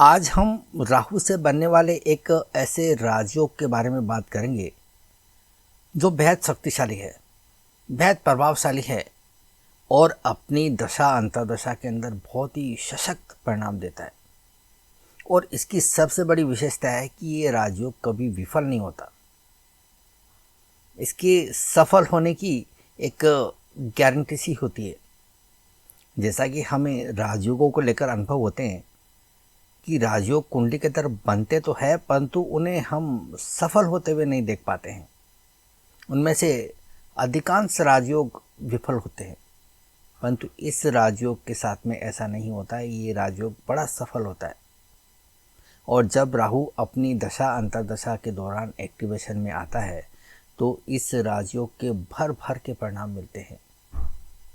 आज हम राहु से बनने वाले एक ऐसे राजयोग के बारे में बात करेंगे जो बेहद शक्तिशाली है, बेहद प्रभावशाली है और अपनी दशा अंतर्दशा के अंदर बहुत ही सशक्त परिणाम देता है। और इसकी सबसे बड़ी विशेषता है कि ये राजयोग कभी विफल नहीं होता। इसके सफल होने की एक गारंटी सी होती है। जैसा कि हमें राजयोगों को लेकर अनुभव होते हैं कि राजयोग कुंडली के तरफ बनते तो है, परंतु उन्हें हम सफल होते हुए नहीं देख पाते हैं। उनमें से अधिकांश राजयोग विफल होते हैं, परंतु इस राजयोग के साथ में ऐसा नहीं होता है। ये राजयोग बड़ा सफल होता है। और जब राहु अपनी दशा अंतर्दशा के दौरान एक्टिवेशन में आता है तो इस राजयोग के भर भर के परिणाम मिलते हैं।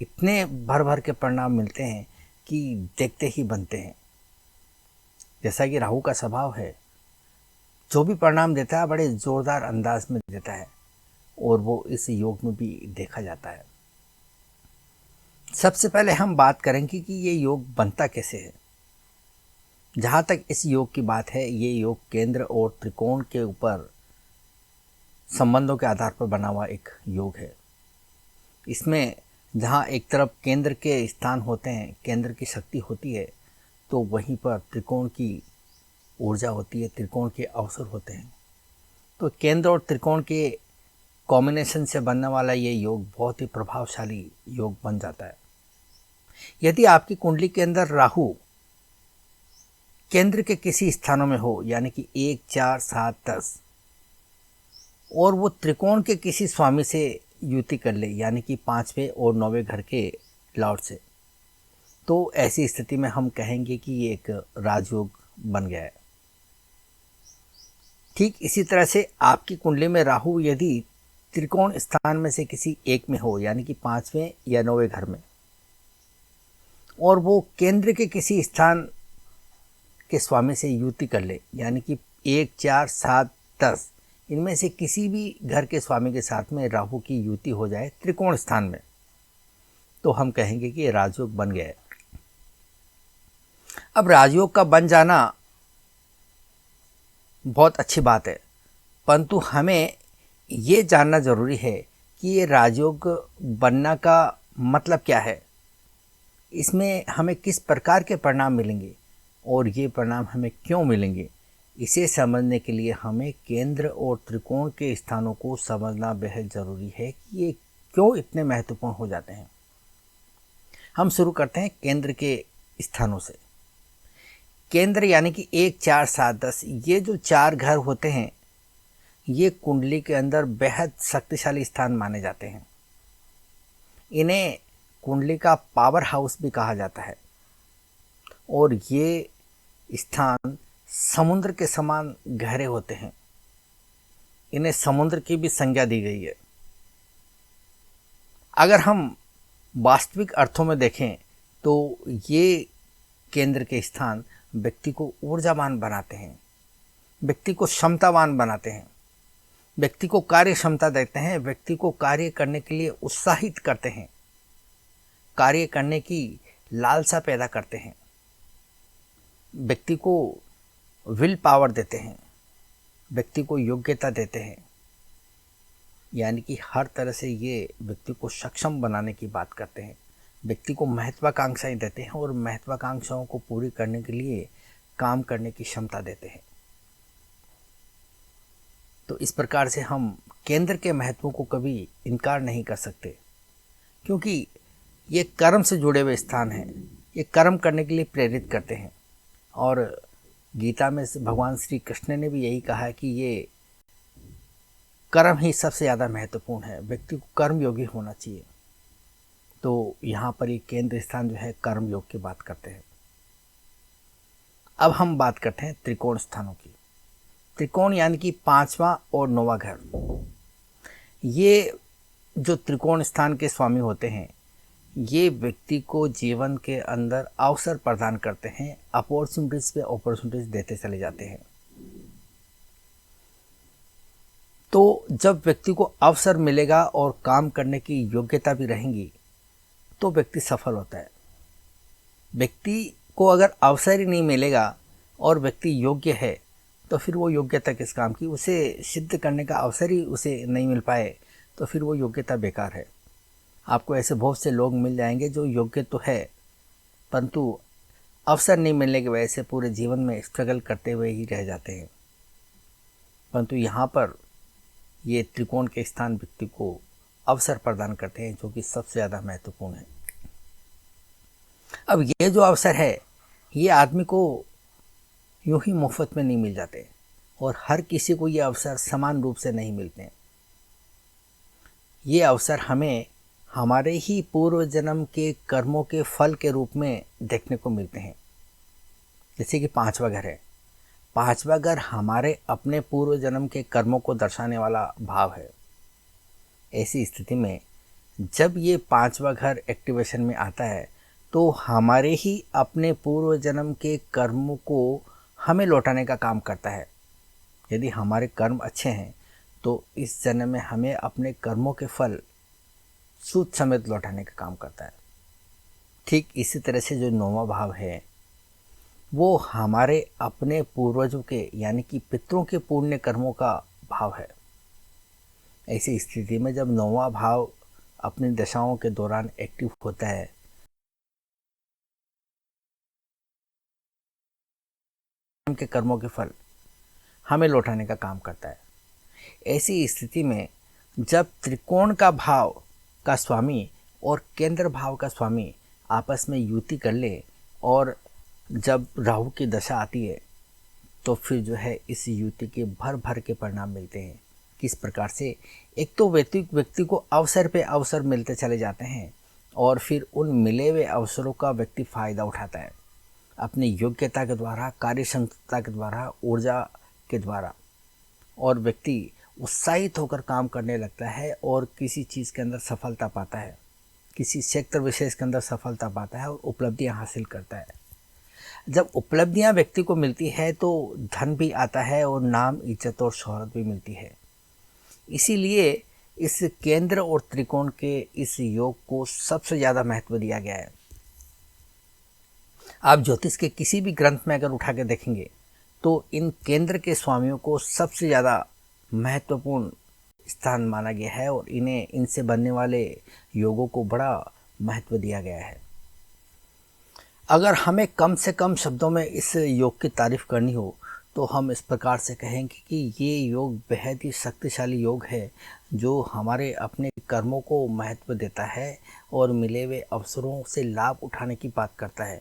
इतने भर भर के परिणाम मिलते हैं कि देखते ही बनते हैं। जैसा कि राहु का स्वभाव है, जो भी परिणाम देता है बड़े जोरदार अंदाज में देता है और वो इस योग में भी देखा जाता है। सबसे पहले हम बात करेंगे कि ये योग बनता कैसे है। जहाँ तक इस योग की बात है, ये योग केंद्र और त्रिकोण के ऊपर संबंधों के आधार पर बना हुआ एक योग है। इसमें जहाँ एक तरफ केंद्र के स्थान होते हैं, केंद्र की शक्ति होती है, तो वहीं पर त्रिकोण की ऊर्जा होती है, त्रिकोण के अवसर होते हैं। तो केंद्र और त्रिकोण के कॉम्बिनेशन से बनने वाला ये योग बहुत ही प्रभावशाली योग बन जाता है। यदि आपकी कुंडली के अंदर राहु केंद्र के किसी स्थानों में हो, यानी कि 1, 4, 7, 10, और वो त्रिकोण के किसी स्वामी से युति कर ले, यानी कि 5वें और 9वें घर के लॉर्ड से, तो ऐसी स्थिति में हम कहेंगे कि ये एक राजयोग बन गया है। ठीक इसी तरह से आपकी कुंडली में राहु यदि त्रिकोण स्थान में से किसी एक में हो, यानी कि 5वें या 9वें घर में, और वो केंद्र के किसी स्थान के स्वामी से युति कर ले, यानी कि 1, 4, 7, 10, इनमें से किसी भी घर के स्वामी के साथ में राहु की युति हो जाए त्रिकोण स्थान में, तो हम कहेंगे कि ये राजयोग बन गया है। अब राजयोग का बन जाना बहुत अच्छी बात है, परंतु हमें ये जानना जरूरी है कि ये राजयोग बनना का मतलब क्या है, इसमें हमें किस प्रकार के परिणाम मिलेंगे और ये परिणाम हमें क्यों मिलेंगे। इसे समझने के लिए हमें केंद्र और त्रिकोण के स्थानों को समझना बेहद ज़रूरी है कि ये क्यों इतने महत्वपूर्ण हो जाते हैं। हम शुरू करते हैं केंद्र के स्थानों से। केंद्र यानी कि 1, 4, 7, 10, ये जो 4 घर होते हैं, ये कुंडली के अंदर बेहद शक्तिशाली स्थान माने जाते हैं। इन्हें कुंडली का पावर हाउस भी कहा जाता है और ये स्थान समुद्र के समान गहरे होते हैं। इन्हें समुद्र की भी संज्ञा दी गई है। अगर हम वास्तविक अर्थों में देखें तो ये केंद्र के स्थान व्यक्ति को ऊर्जावान बनाते हैं, व्यक्ति को क्षमतावान बनाते हैं, व्यक्ति को कार्य क्षमता देते हैं, व्यक्ति को कार्य करने के लिए उत्साहित करते हैं, कार्य करने की लालसा पैदा करते हैं, व्यक्ति को विल पावर देते हैं, व्यक्ति को योग्यता देते हैं। यानी कि हर तरह से ये व्यक्ति को सक्षम बनाने की बात करते हैं, व्यक्ति को महत्वाकांक्षाएं देते हैं और महत्वाकांक्षाओं को पूरी करने के लिए काम करने की क्षमता देते हैं। तो इस प्रकार से हम केंद्र के महत्व को कभी इनकार नहीं कर सकते, क्योंकि ये कर्म से जुड़े हुए स्थान हैं। ये कर्म करने के लिए प्रेरित करते हैं और गीता में भगवान श्री कृष्ण ने भी यही कहा है कि ये कर्म ही सबसे ज़्यादा महत्वपूर्ण है, व्यक्ति को कर्म योगी होना चाहिए। तो यहाँ पर ये केंद्र स्थान जो है कर्म योग की बात करते हैं। अब हम बात करते हैं त्रिकोण स्थानों की। त्रिकोण यानी कि 5वां और 9वां घर, ये जो त्रिकोण स्थान के स्वामी होते हैं, ये व्यक्ति को जीवन के अंदर अवसर प्रदान करते हैं, अपॉर्चुनिटीज पे अपॉर्चुनिटीज देते चले जाते हैं। तो जब व्यक्ति को अवसर मिलेगा और काम करने की योग्यता भी रहेंगी तो व्यक्ति सफल होता है। व्यक्ति को अगर अवसर ही नहीं मिलेगा और व्यक्ति योग्य है, तो फिर वो योग्यता किस काम की, उसे सिद्ध करने का अवसर ही उसे नहीं मिल पाए तो फिर वो योग्यता बेकार है। आपको ऐसे बहुत से लोग मिल जाएंगे जो योग्य तो है, परंतु अवसर नहीं मिलने की वजह से पूरे जीवन में स्ट्रगल करते हुए ही रह जाते हैं। परंतु यहाँ पर ये त्रिकोण के स्थान व्यक्ति को अवसर प्रदान करते हैं, जो कि सबसे ज़्यादा महत्वपूर्ण है। अब ये जो अवसर है, ये आदमी को यूं ही मुफ्त में नहीं मिल जाते और हर किसी को ये अवसर समान रूप से नहीं मिलते हैं। ये अवसर हमें हमारे ही पूर्व जन्म के कर्मों के फल के रूप में देखने को मिलते हैं। जैसे कि पांचवा घर है, पांचवा घर हमारे अपने पूर्व जन्म के कर्मों को दर्शाने वाला भाव है। ऐसी स्थिति में जब ये पांचवा घर एक्टिवेशन में आता है तो हमारे ही अपने पूर्व जन्म के कर्मों को हमें लौटाने का काम करता है। यदि हमारे कर्म अच्छे हैं तो इस जन्म में हमें अपने कर्मों के फल सूद समेत लौटाने का काम करता है। ठीक इसी तरह से जो नौवां भाव है वो हमारे अपने पूर्वजों के यानी कि पितरों के पुण्य कर्मों का भाव है। ऐसी स्थिति में जब नौवां भाव अपनी दशाओं के दौरान एक्टिव होता है के कर्मों के फल हमें लौटाने का काम करता है। ऐसी स्थिति में जब त्रिकोण का भाव का स्वामी और केंद्र भाव का स्वामी आपस में युति कर ले और जब राहु की दशा आती है तो फिर जो है इस युति के भर भर के परिणाम मिलते हैं। किस प्रकार से, एक तो व्यक्ति को अवसर पे अवसर मिलते चले जाते हैं और फिर उन मिले हुए अवसरों का व्यक्ति फ़ायदा उठाता है अपनी योग्यता के द्वारा, कार्य क्षमता के द्वारा, ऊर्जा के द्वारा, और व्यक्ति उत्साहित होकर काम करने लगता है और किसी चीज़ के अंदर सफलता पाता है, किसी क्षेत्र विशेष के अंदर सफलता पाता है और उपलब्धियां हासिल करता है। जब उपलब्धियां व्यक्ति को मिलती है तो धन भी आता है और नाम, इज्जत और शोहरत भी मिलती है। इसीलिए इस केंद्र और त्रिकोण के इस योग को सबसे ज़्यादा महत्व दिया गया है। आप ज्योतिष के किसी भी ग्रंथ में अगर उठा के देखेंगे तो इन केंद्र के स्वामियों को सबसे ज़्यादा महत्वपूर्ण स्थान माना गया है और इनसे बनने वाले योगों को बड़ा महत्व दिया गया है। अगर हमें कम से कम शब्दों में इस योग की तारीफ करनी हो तो हम इस प्रकार से कहेंगे कि ये योग बेहद ही शक्तिशाली योग है जो हमारे अपने कर्मों को महत्व देता है और मिले हुए अवसरों से लाभ उठाने की बात करता है।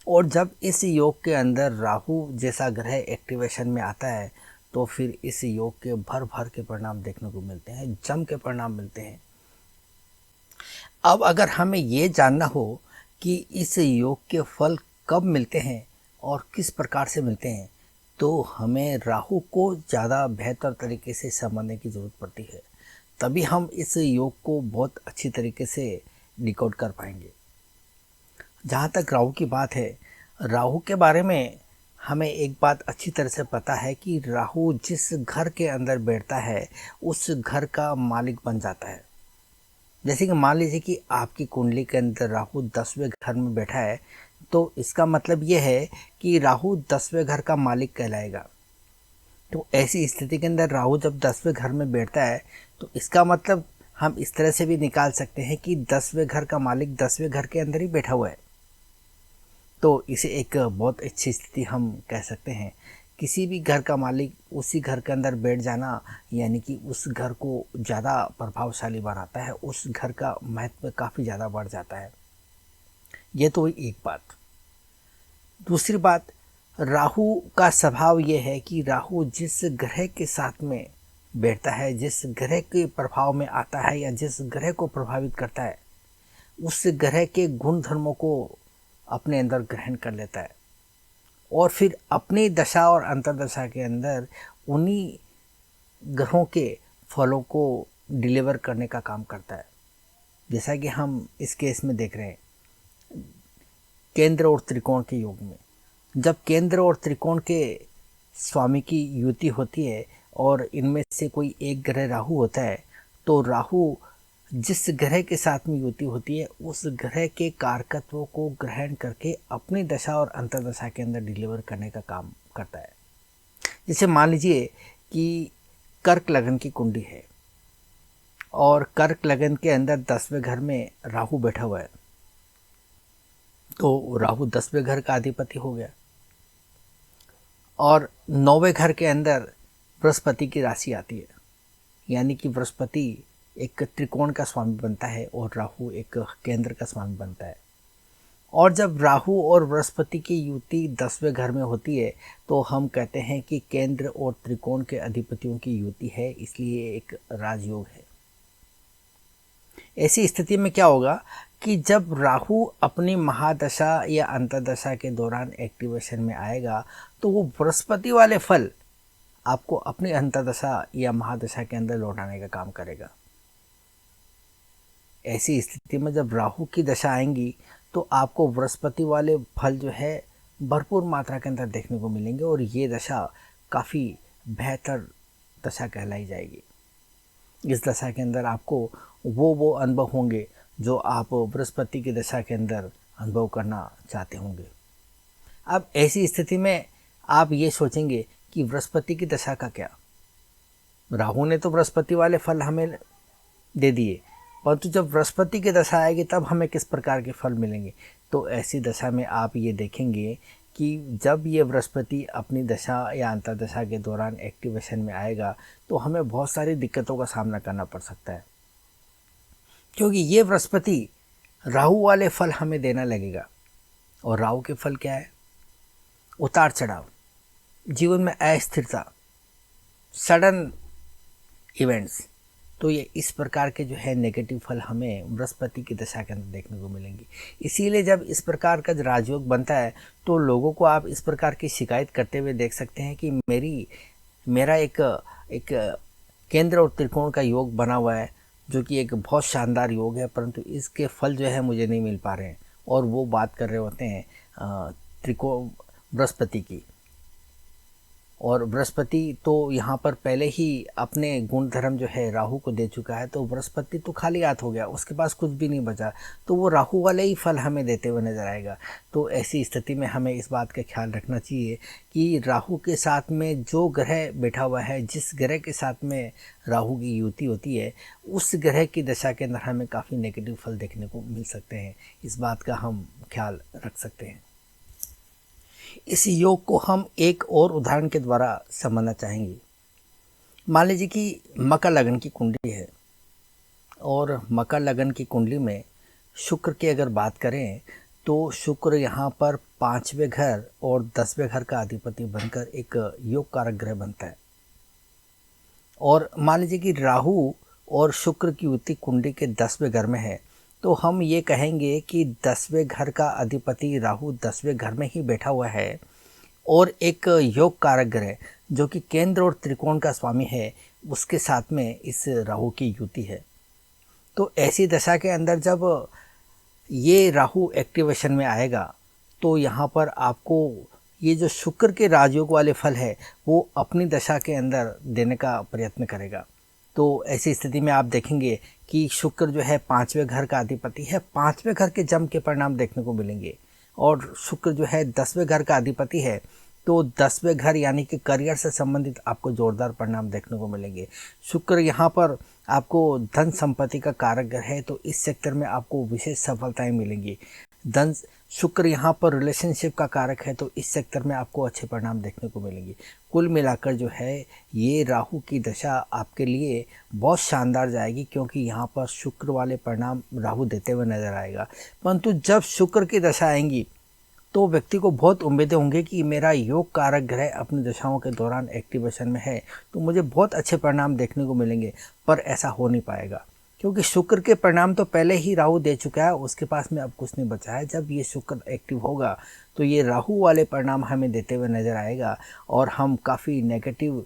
और जब इस योग के अंदर राहु जैसा ग्रह एक्टिवेशन में आता है तो फिर इस योग के भर भर के परिणाम देखने को मिलते हैं, जम के परिणाम मिलते हैं। अब अगर हमें ये जानना हो कि इस योग के फल कब मिलते हैं और किस प्रकार से मिलते हैं तो हमें राहु को ज़्यादा बेहतर तरीके से समझने की ज़रूरत पड़ती है, तभी हम इस योग को बहुत अच्छी तरीके से डिकोड कर पाएंगे। जहाँ तक राहु की बात है, राहु के बारे में हमें एक बात अच्छी तरह से पता है कि राहु जिस घर के अंदर बैठता है उस घर का मालिक बन जाता है। जैसे कि मान लीजिए कि आपकी कुंडली के अंदर राहु 10वें घर में बैठा है तो इसका मतलब ये है कि राहु 10वें घर का मालिक कहलाएगा। तो ऐसी स्थिति के अंदर राहु जब 10वें घर में बैठता है तो इसका मतलब हम इस तरह से भी निकाल सकते हैं कि 10वें घर का मालिक 10वें घर के अंदर ही बैठा हुआ है। तो इसे एक बहुत अच्छी स्थिति हम कह सकते हैं। किसी भी घर का मालिक उसी घर के अंदर बैठ जाना यानी कि उस घर को ज़्यादा प्रभावशाली बनाता है, उस घर का महत्व काफ़ी ज़्यादा बढ़ जाता है। ये तो एक बात। दूसरी बात, राहु का स्वभाव ये है कि राहु जिस ग्रह के साथ में बैठता है, जिस ग्रह के प्रभाव में आता है या जिस ग्रह को प्रभावित करता है, उस ग्रह के गुण धर्मों को अपने अंदर ग्रहण कर लेता है और फिर अपनी दशा और अंतर्दशा के अंदर उन्हीं ग्रहों के फलों को डिलीवर करने का काम करता है। जैसा कि हम इस केस में देख रहे हैं केंद्र और त्रिकोण के योग में, जब केंद्र और त्रिकोण के स्वामी की युति होती है और इनमें से कोई एक ग्रह राहु होता है तो राहु जिस ग्रह के साथ में युति होती है उस ग्रह के कारकत्वों को ग्रहण करके अपनी दशा और अंतर्दशा के अंदर डिलीवर करने का काम करता है। जैसे मान लीजिए कि कर्क लगन की कुंडली है और कर्क लगन के अंदर 10वें घर में राहु बैठा हुआ है, तो राहु 10वें घर का अधिपति हो गया। और 9वें घर के अंदर बृहस्पति की राशि आती है, यानी कि बृहस्पति एक त्रिकोण का स्वामी बनता है और राहु एक केंद्र का स्वामी बनता है। और जब राहु और बृहस्पति की युति 10वें घर में होती है तो हम कहते हैं कि केंद्र और त्रिकोण के अधिपतियों की युति है, इसलिए एक राजयोग है। ऐसी स्थिति में क्या होगा कि जब राहु अपनी महादशा या अंतर्दशा के दौरान एक्टिवेशन में आएगा तो वो बृहस्पति वाले फल आपको अपनी अंतर्दशा या महादशा के अंदर लौटाने का काम करेगा। ऐसी स्थिति में जब राहु की दशा आएंगी तो आपको बृहस्पति वाले फल जो है भरपूर मात्रा के अंदर देखने को मिलेंगे और ये दशा काफ़ी बेहतर दशा कहलाई जाएगी। इस दशा के अंदर आपको वो अनुभव होंगे जो आप बृहस्पति की दशा के अंदर अनुभव करना चाहते होंगे। अब ऐसी स्थिति में आप ये सोचेंगे कि बृहस्पति की दशा का क्या, राहु ने तो बृहस्पति वाले फल हमें दे दिए, परंतु जब बृहस्पति की दशा आएगी तब हमें किस प्रकार के फल मिलेंगे। तो ऐसी दशा में आप ये देखेंगे कि जब ये बृहस्पति अपनी दशा या अंतर्दशा के दौरान एक्टिवेशन में आएगा तो हमें बहुत सारी दिक्कतों का सामना करना पड़ सकता है, क्योंकि ये बृहस्पति राहु वाले फल हमें देना लगेगा। और राहु के फल क्या है? उतार चढ़ाव, जीवन में अस्थिरता, सडन इवेंट्स। तो ये इस प्रकार के जो है नेगेटिव फल हमें बृहस्पति की दशा के अंदर देखने को मिलेंगे। इसीलिए जब इस प्रकार का राजयोग बनता है तो लोगों को आप इस प्रकार की शिकायत करते हुए देख सकते हैं कि मेरा एक केंद्र और त्रिकोण का योग बना हुआ है जो कि एक बहुत शानदार योग है, परंतु इसके फल जो है मुझे नहीं मिल पा रहे हैं। और वो बात कर रहे होते हैं त्रिकोण बृहस्पति की। और बृहस्पति तो यहाँ पर पहले ही अपने गुण धर्म जो है राहु को दे चुका है, तो बृहस्पति तो खाली हाथ हो गया, उसके पास कुछ भी नहीं बचा, तो वो राहु वाले ही फल हमें देते हुए नजर आएगा। तो ऐसी स्थिति में हमें इस बात का ख्याल रखना चाहिए कि राहु के साथ में जो ग्रह बैठा हुआ है, जिस ग्रह के साथ में राहु की युति होती है, उस ग्रह की दशा के अंदर हमें काफ़ी नेगेटिव फल देखने को मिल सकते हैं। इस बात का हम ख्याल रख सकते हैं। इस योग को हम एक और उदाहरण के द्वारा समझना चाहेंगे। मान लीजिए कि मकर लगन की कुंडली है और मकर लगन की कुंडली में शुक्र की अगर बात करें तो शुक्र यहाँ पर 5वें घर और 10वें घर का अधिपति बनकर एक योग कारक ग्रह बनता है। और मान लीजिए कि राहु और शुक्र की युति कुंडली के 10वें घर में है, तो हम ये कहेंगे कि 10वें घर का अधिपति राहु 10वें घर में ही बैठा हुआ है और एक योग कारक ग्रह जो कि केंद्र और त्रिकोण का स्वामी है उसके साथ में इस राहु की युति है। तो ऐसी दशा के अंदर जब ये राहु एक्टिवेशन में आएगा तो यहाँ पर आपको ये जो शुक्र के राजयोग वाले फल है वो अपनी दशा के अंदर देने का प्रयत्न करेगा। तो ऐसी स्थिति में आप देखेंगे कि शुक्र जो है 5वें घर का अधिपति है, 5वें घर के जम के परिणाम देखने को मिलेंगे। और शुक्र जो है 10वें घर का अधिपति है, तो 10वें घर यानी कि करियर से संबंधित आपको जोरदार परिणाम देखने को मिलेंगे। शुक्र यहाँ पर आपको धन संपत्ति का कारक ग्रह है, तो इस सेक्टर में आपको विशेष सफलताएं मिलेंगी। शुक्र यहाँ पर रिलेशनशिप का कारक है, तो इस सेक्टर में आपको अच्छे परिणाम देखने को मिलेंगे। कुल मिलाकर जो है ये राहु की दशा आपके लिए बहुत शानदार जाएगी, क्योंकि यहाँ पर शुक्र वाले परिणाम राहु देते हुए नजर आएगा। परंतु जब शुक्र की दशा आएंगी तो व्यक्ति को बहुत उम्मीदें होंगी कि मेरा योग कारक ग्रह अपनी दशाओं के दौरान एक्टिवेशन में है तो मुझे बहुत अच्छे परिणाम देखने को मिलेंगे, पर ऐसा हो नहीं पाएगा क्योंकि शुक्र के परिणाम तो पहले ही राहु दे चुका है, उसके पास में अब कुछ नहीं बचा है। जब ये शुक्र एक्टिव होगा तो ये राहु वाले परिणाम हमें देते हुए नज़र आएगा और हम काफ़ी नेगेटिव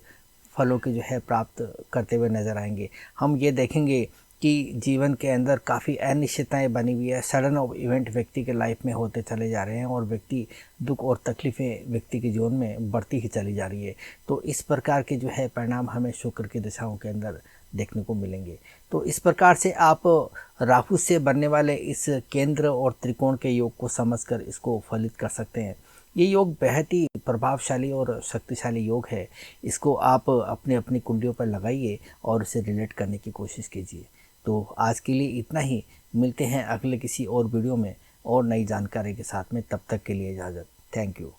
फलों की जो है प्राप्त करते हुए नज़र आएंगे। हम ये देखेंगे कि जीवन के अंदर काफ़ी अनिश्चितताएं बनी हुई है, सडन इवेंट व्यक्ति के लाइफ में होते चले जा रहे हैं और व्यक्ति दुख और तकलीफ़ें व्यक्ति के जीवन में बढ़ती ही चली जा रही है। तो इस प्रकार के जो है परिणाम हमें शुक्र की दशाओं के अंदर देखने को मिलेंगे। तो इस प्रकार से आप राहु से बनने वाले इस केंद्र और त्रिकोण के योग को समझकर इसको फलित कर सकते हैं। ये योग बेहद ही प्रभावशाली और शक्तिशाली योग है। इसको आप अपने अपनी कुंडलियों पर लगाइए और उसे रिलेट करने की कोशिश कीजिए। तो आज के लिए इतना ही। मिलते हैं अगले किसी और वीडियो में और नई जानकारी के साथ में। तब तक के लिए इजाज़त। Thank you.